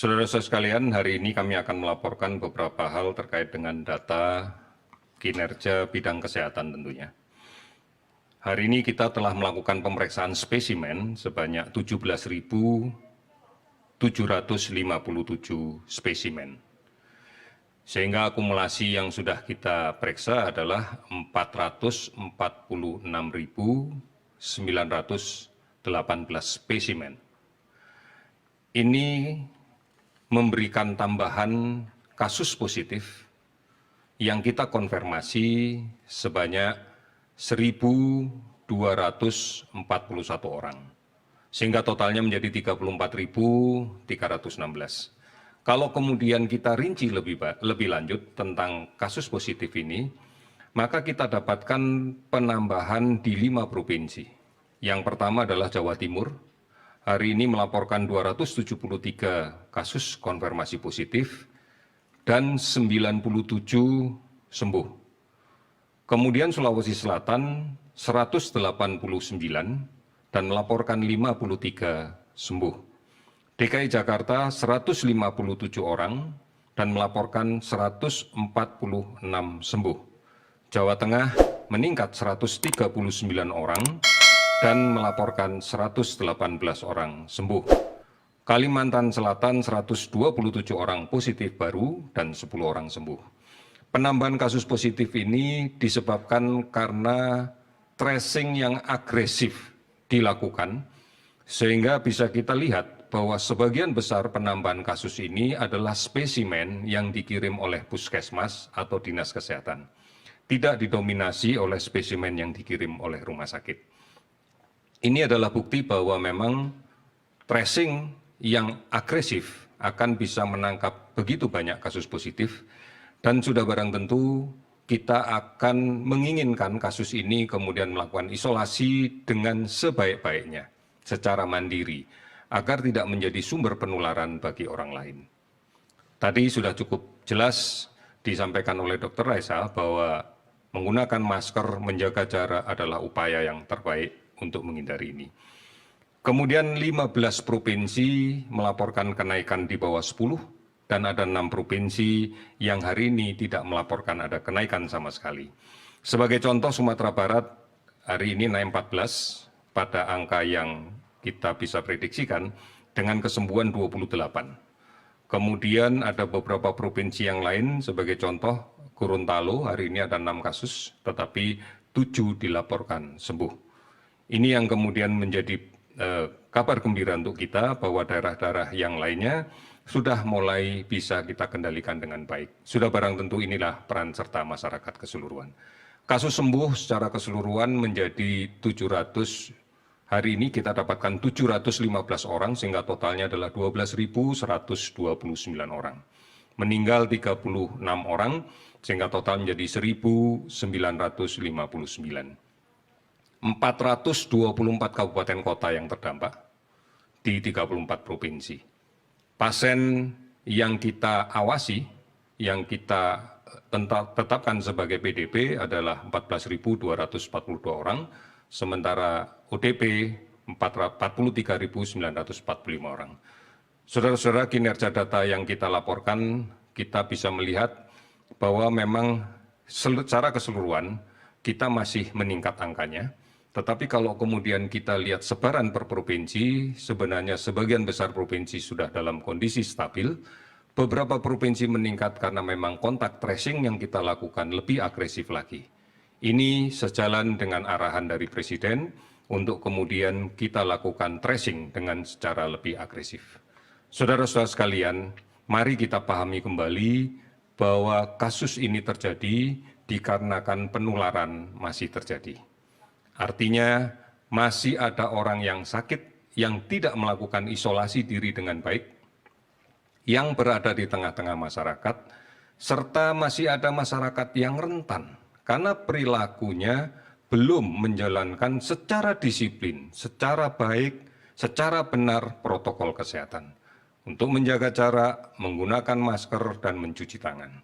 Saudara-saudara sekalian, hari ini kami akan melaporkan beberapa hal terkait dengan data kinerja bidang kesehatan tentunya. Hari ini kita telah melakukan pemeriksaan spesimen sebanyak 17.757 spesimen. Sehingga akumulasi yang sudah kita periksa adalah 446.918 spesimen. Ini memberikan tambahan kasus positif yang kita konfirmasi sebanyak 1.241 orang, sehingga totalnya menjadi 34.316. Kalau kemudian kita rinci lebih lanjut tentang kasus positif ini, maka kita dapatkan penambahan di 5 provinsi. Yang pertama adalah Jawa Timur. Hari ini melaporkan 273 kasus konfirmasi positif dan 97 sembuh. Kemudian Sulawesi Selatan 189 dan melaporkan 53 sembuh. DKI Jakarta 157 orang dan melaporkan 146 sembuh. Jawa Tengah meningkat 139 orang dan melaporkan 118 orang sembuh. Kalimantan Selatan 127 orang positif baru dan 10 orang sembuh. Penambahan kasus positif ini disebabkan karena tracing yang agresif dilakukan, sehingga bisa kita lihat bahwa sebagian besar penambahan kasus ini adalah spesimen yang dikirim oleh puskesmas atau dinas kesehatan, tidak didominasi oleh spesimen yang dikirim oleh rumah sakit. Ini adalah bukti bahwa memang tracing yang agresif akan bisa menangkap begitu banyak kasus positif, dan sudah barang tentu kita akan menginginkan kasus ini kemudian melakukan isolasi dengan sebaik-baiknya secara mandiri, agar tidak menjadi sumber penularan bagi orang lain. Tadi sudah cukup jelas disampaikan oleh Dr. Raisa bahwa menggunakan masker, menjaga jarak adalah upaya yang terbaik untuk menghindari ini. Kemudian 15 provinsi melaporkan kenaikan di bawah 10 dan ada 6 provinsi yang hari ini tidak melaporkan ada kenaikan sama sekali. Sebagai contoh, Sumatera Barat hari ini naik 14 pada angka yang kita bisa prediksikan dengan kesembuhan 28. Kemudian ada beberapa provinsi yang lain, sebagai contoh Gorontalo hari ini ada 6 kasus tetapi 7 dilaporkan sembuh. Ini yang kemudian menjadi kabar gembira untuk kita bahwa daerah-daerah yang lainnya sudah mulai bisa kita kendalikan dengan baik. Sudah barang tentu inilah peran serta masyarakat keseluruhan. Kasus sembuh secara keseluruhan menjadi 700, hari ini kita dapatkan 715 orang sehingga totalnya adalah 12.129 orang. Meninggal 36 orang sehingga total menjadi 1.959. 424 kabupaten kota yang terdampak di 34 provinsi. Pasien yang kita awasi, yang kita tetapkan sebagai PDP adalah 14.242 orang, sementara ODP 43.945 orang. Saudara-saudara, kinerja data yang kita laporkan, kita bisa melihat bahwa memang secara keseluruhan kita masih meningkat angkanya. Tetapi kalau kemudian kita lihat sebaran per provinsi, sebenarnya sebagian besar provinsi sudah dalam kondisi stabil. Beberapa provinsi meningkat karena memang kontak tracing yang kita lakukan lebih agresif lagi. Ini sejalan dengan arahan dari Presiden untuk kemudian kita lakukan tracing dengan secara lebih agresif. Saudara-saudara sekalian, mari kita pahami kembali bahwa kasus ini terjadi dikarenakan penularan masih terjadi. Artinya masih ada orang yang sakit yang tidak melakukan isolasi diri dengan baik, yang berada di tengah-tengah masyarakat, serta masih ada masyarakat yang rentan karena perilakunya belum menjalankan secara disiplin, secara baik, secara benar protokol kesehatan untuk menjaga jarak, menggunakan masker, dan mencuci tangan.